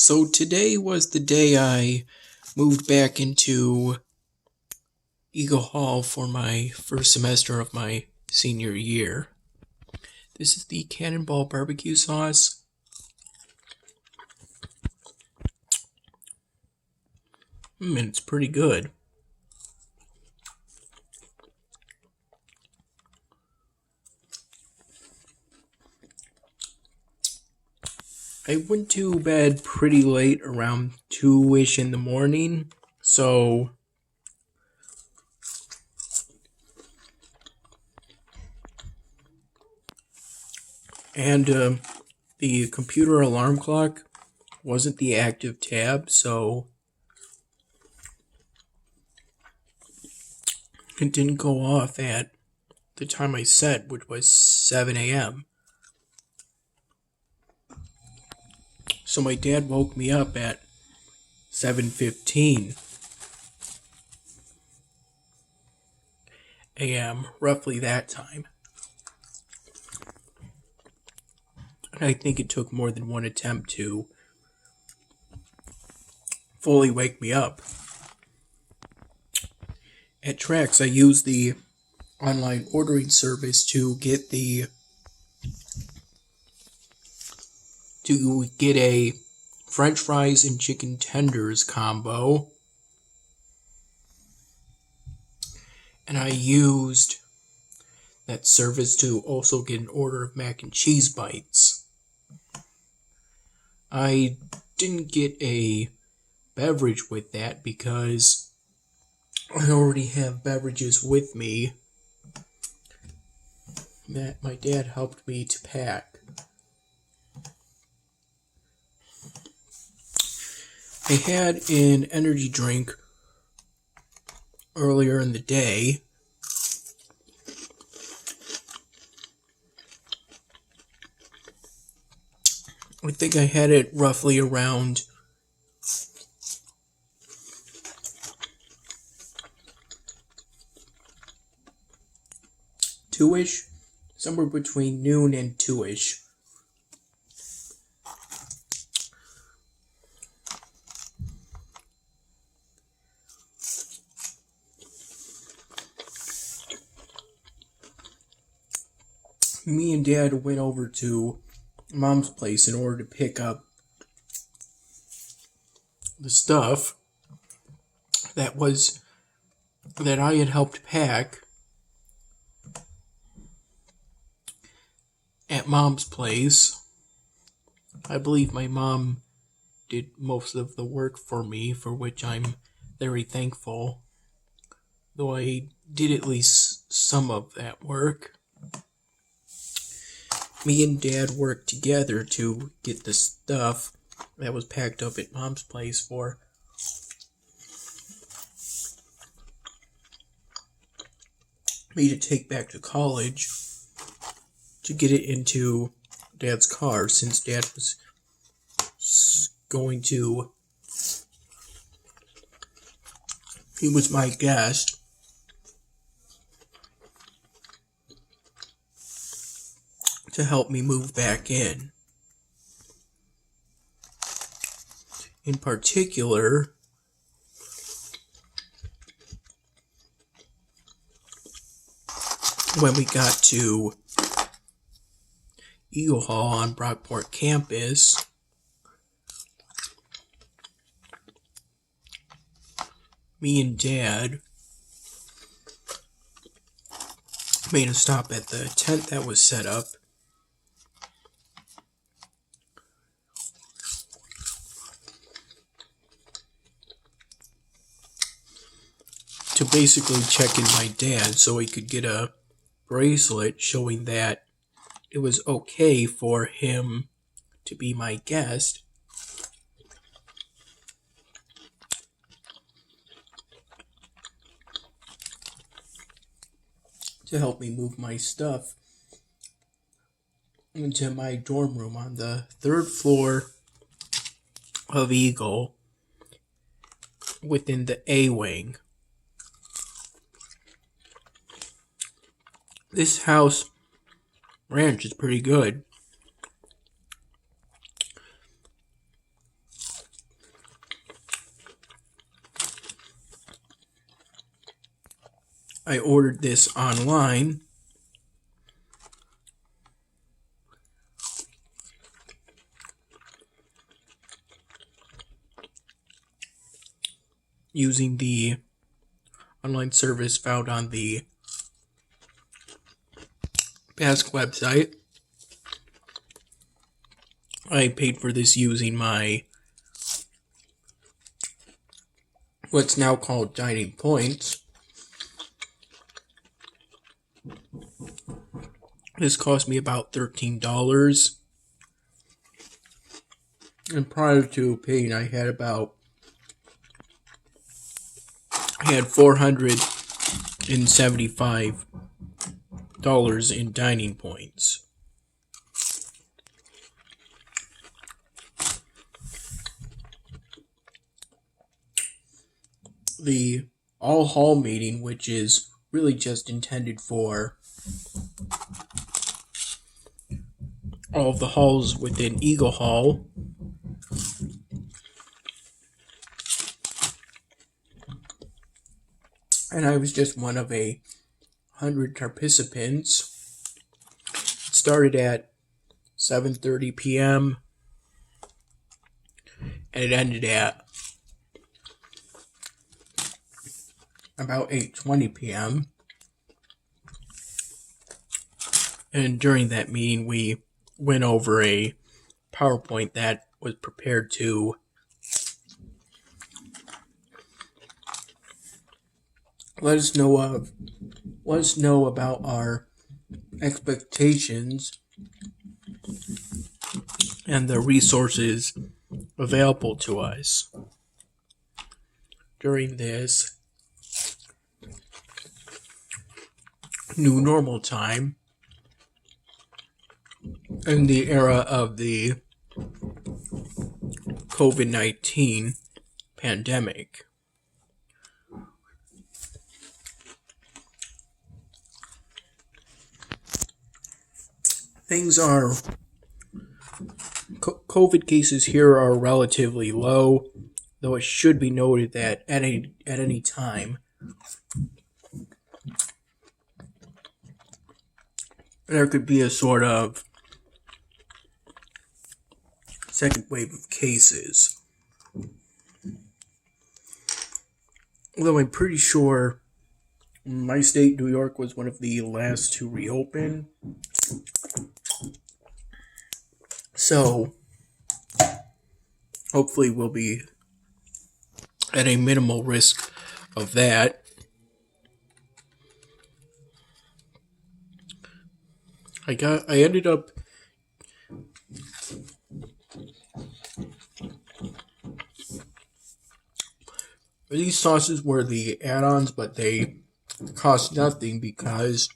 So today was the day I moved back into Eagle Hall for my first semester of my senior year. This is the Cannonball barbecue sauce. And it's pretty good. I went to bed pretty late, around 2-ish in the morning, so the computer alarm clock wasn't the active tab, so it didn't go off at the time I set, which was 7 a.m. So my dad woke me up at 7:15 a.m., roughly that time. And I think it took more than one attempt to fully wake me up. At Trax, I used the online ordering service to get a French fries and chicken tenders combo. And I used that service to also get an order of mac and cheese bites. I didn't get a beverage with that because I already have beverages with me that my dad helped me to pack. I had an energy drink earlier in the day. I think I had it roughly around 2-ish, somewhere between noon and 2-ish. Me and Dad went over to Mom's place in order to pick up the stuff that I had helped pack at Mom's place. I believe my mom did most of the work for me, for which I'm very thankful, though I did at least some of that work. Me and Dad worked together to get the stuff that was packed up at Mom's place for me to take back to college, to get it into Dad's car, since Dad was he was my guest. To help me move back in. In particular, when we got to Eagle Hall on Brockport campus, me and Dad made a stop at the tent that was set up to basically check in my dad so he could get a bracelet showing that it was okay for him to be my guest. To help me move my stuff into my dorm room on the 3rd floor of Eagle within the A wing. This house ranch is pretty good. I ordered this online. Using the online service found on the Pask website. I paid for this using my what's now called dining points. This cost me about $13. And prior to paying, I had $475 in dining points. The all hall meeting, which is really just intended for all of the halls within Eagle Hall, and I was just one of 100 participants. It started at 7:30 p.m. and it ended at about 8:20 p.m. And during that meeting, we went over a PowerPoint that was prepared to let us know about our expectations and the resources available to us during this new normal time in the era of the COVID-19 pandemic. COVID cases here are relatively low, though it should be noted that at any time there could be a sort of second wave of cases. Although I'm pretty sure my state, New York, was one of the last to reopen. So, hopefully we'll be at a minimal risk of that. I ended up these sauces were the add-ons, but they cost nothing because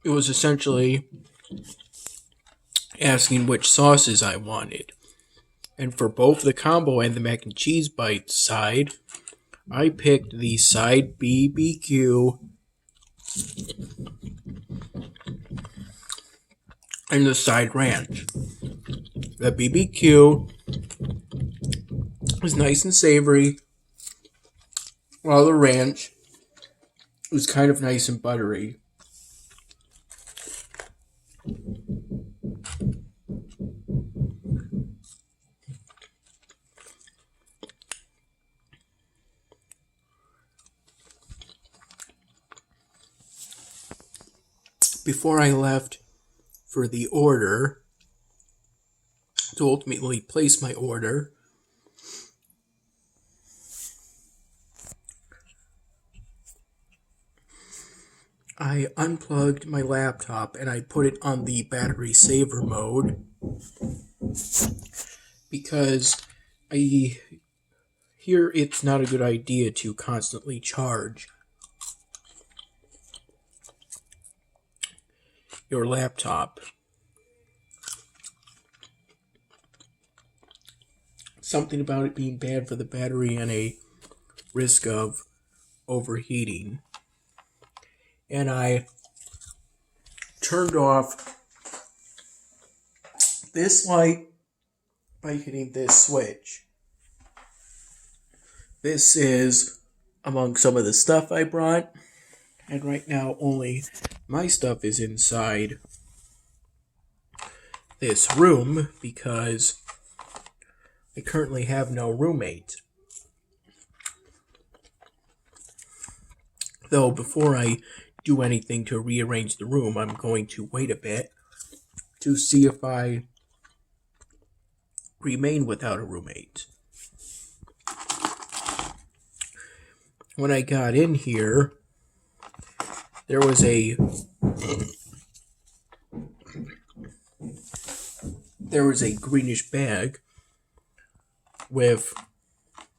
it was essentially asking which sauces I wanted. And for both the combo and the mac and cheese bite side, I picked the side BBQ and the side ranch. The BBQ was nice and savory, while the ranch was kind of nice and buttery. Before I left for the order, to ultimately place my order, I unplugged my laptop and I put it on the battery saver mode because I hear it's not a good idea to constantly charge your laptop. Something about it being bad for the battery and a risk of overheating. And I turned off this light by hitting this switch. This is among some of the stuff I brought. And right now, only my stuff is inside this room because I currently have no roommate. Though, before I do anything to rearrange the room, I'm going to wait a bit to see if I remain without a roommate. When I got in here, there was a greenish bag with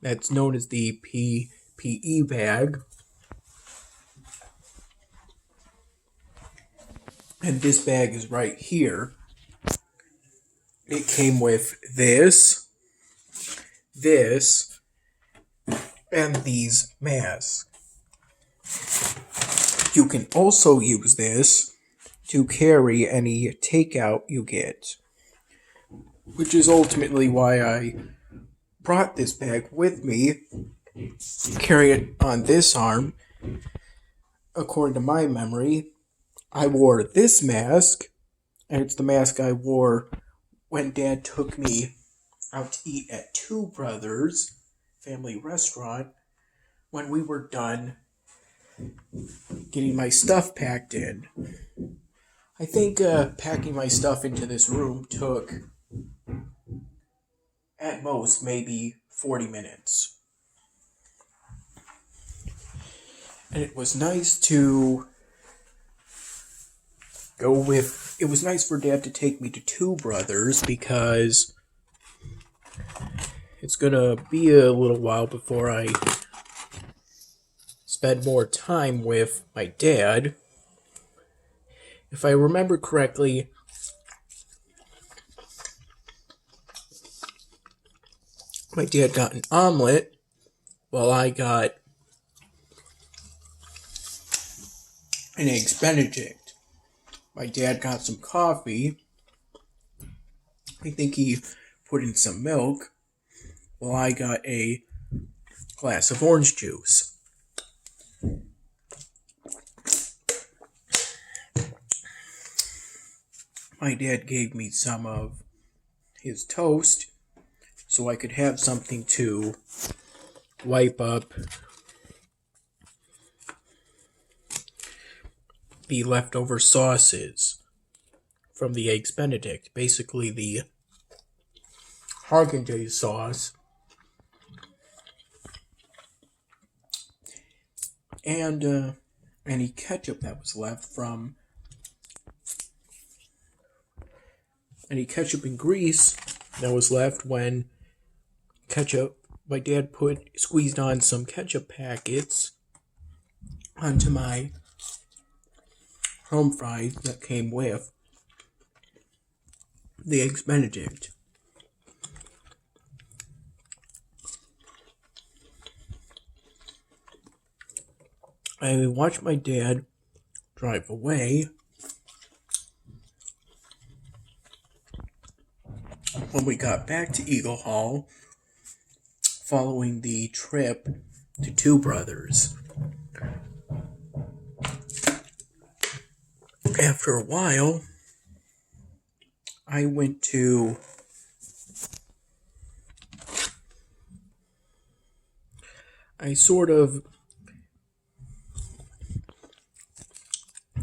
that's known as the PPE bag. And this bag is right here. It came with this, and these masks. You can also use this to carry any takeout you get, which is ultimately why I brought this bag with me, carry it on this arm. According to my memory, I wore this mask, and it's the mask I wore when Dad took me out to eat at Two Brothers Family Restaurant when we were done getting my stuff packed in. I think packing my stuff into this room took, at most, maybe 40 minutes. And it was nice for Dad to take me to Two Brothers because it's gonna be a little while before I spend more time with my dad. If I remember correctly, my dad got an omelet while I got an Eggs Benedict. My dad got some coffee. I think he put in some milk. While I got a glass of orange juice. My dad gave me some of his toast so I could have something to wipe up the leftover sauces from the Eggs Benedict. Basically, the Haagen-Dazs sauce and any ketchup that was left from any ketchup and grease that was left when my dad squeezed on some ketchup packets onto my home fries that came with the Eggs Benedict. I watched my dad drive away. When we got back to Eagle Hall, following the trip to Two Brothers. After a while, I sort of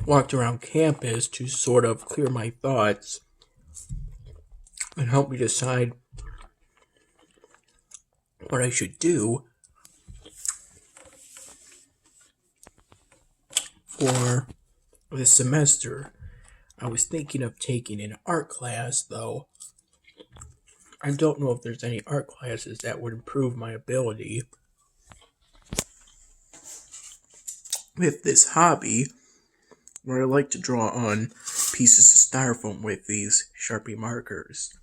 walked around campus to sort of clear my thoughts and help me decide what I should do for this semester. I was thinking of taking an art class, though I don't know if there's any art classes that would improve my ability with this hobby, where I like to draw on pieces of styrofoam with these Sharpie markers.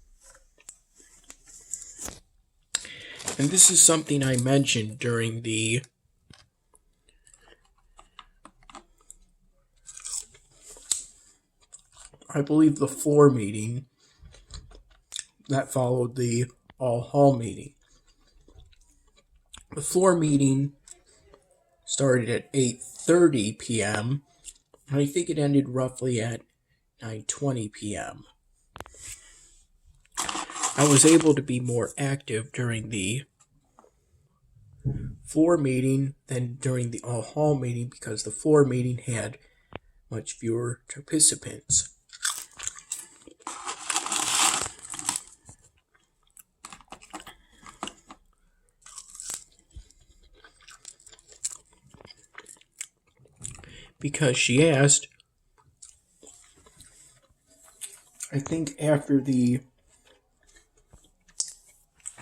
And this is something I mentioned during I believe the floor meeting that followed the all hall meeting. The floor meeting started at 8:30 p.m. and I think it ended roughly at 9:20 p.m. I was able to be more active during the floor meeting than during the all hall meeting because the floor meeting had much fewer participants. Because she asked, I think after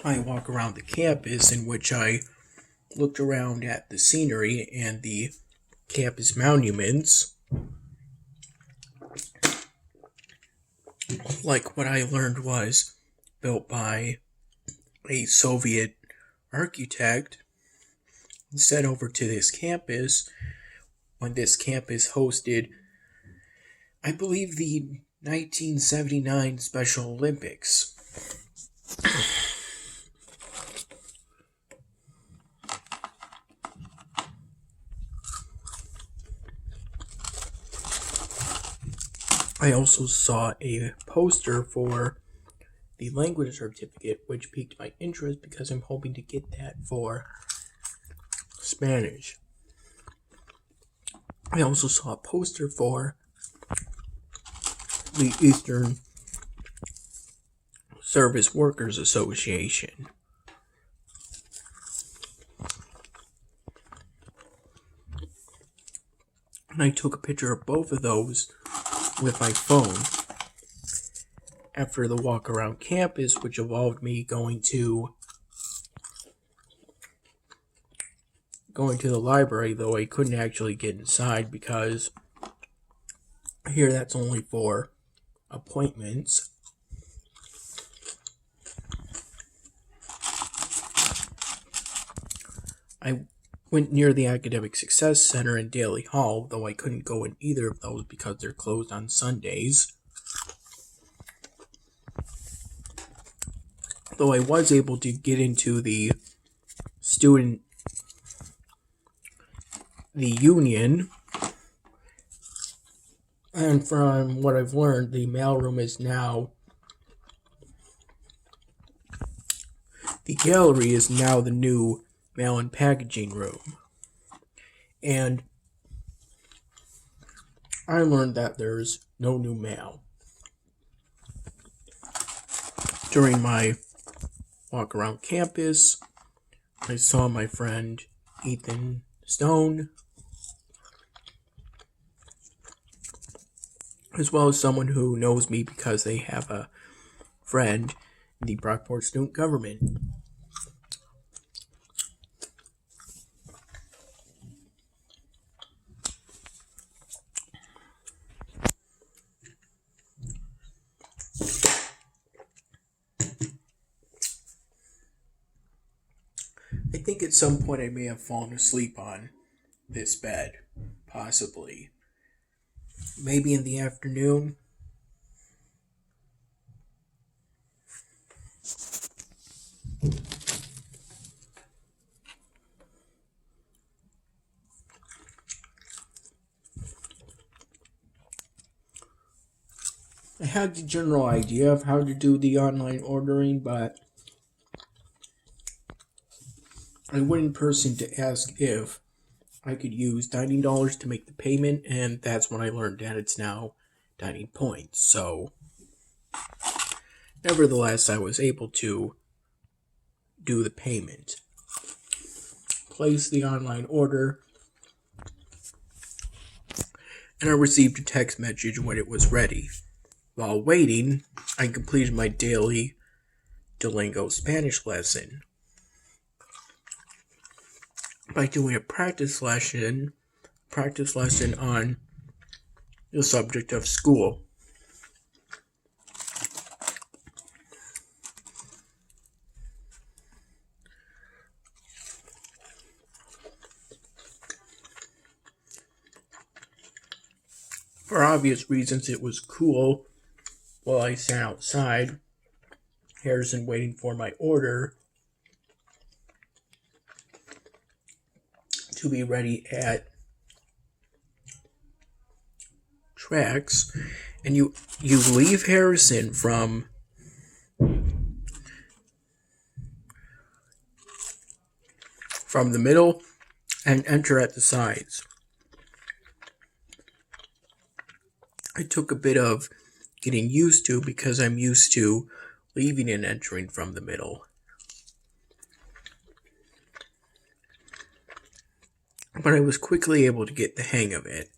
I walk around the campus, in which I looked around at the scenery and the campus monuments, like what I learned was built by a Soviet architect, sent over to this campus when this campus hosted, I believe, the 1979 Special Olympics. I also saw a poster for the language certificate, which piqued my interest because I'm hoping to get that for Spanish. I also saw a poster for the Eastern Service Workers Association. And I took a picture of both of those with my phone after the walk around campus, which involved me going to the library, though I couldn't actually get inside because here that's only for appointments. I went near the Academic Success Center in Daly Hall, though I couldn't go in either of those because they're closed on Sundays. Though I was able to get into the union, and from what I've learned, the mailroom is now, the gallery is now the new mail and packaging room. And I learned that there's no new mail. During my walk around campus, I saw my friend Ethan Stone, as well as someone who knows me because they have a friend in the Brockport student government. I think at some point I may have fallen asleep on this bed, possibly. Maybe in the afternoon. I had the general idea of how to do the online ordering, but I went in person to ask if I could use dining dollars to make the payment, and that's when I learned that it's now dining points. So, nevertheless, I was able to do the payment, place the online order, and I received a text message when it was ready. While waiting, I completed my daily Duolingo Spanish lesson by doing a practice lesson on the subject of school. For obvious reasons, it was cool while I sat outside Harrison waiting for my order to be ready at tracks, and you leave Harrison from the middle and enter at the sides. It took a bit of getting used to because I'm used to leaving and entering from the middle. But I was quickly able to get the hang of it.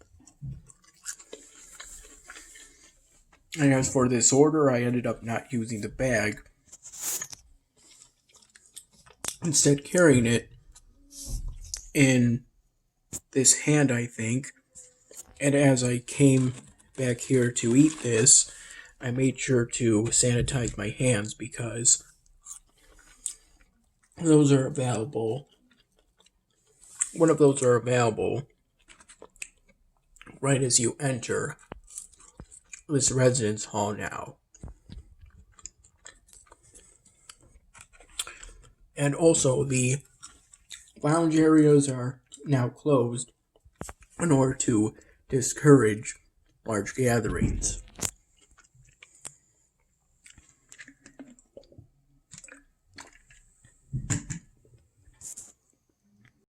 And as for this order, I ended up not using the bag, instead carrying it in this hand, I think. And as I came back here to eat this, I made sure to sanitize my hands because those are available. One of those are available right as you enter this residence hall now. And also, the lounge areas are now closed in order to discourage large gatherings.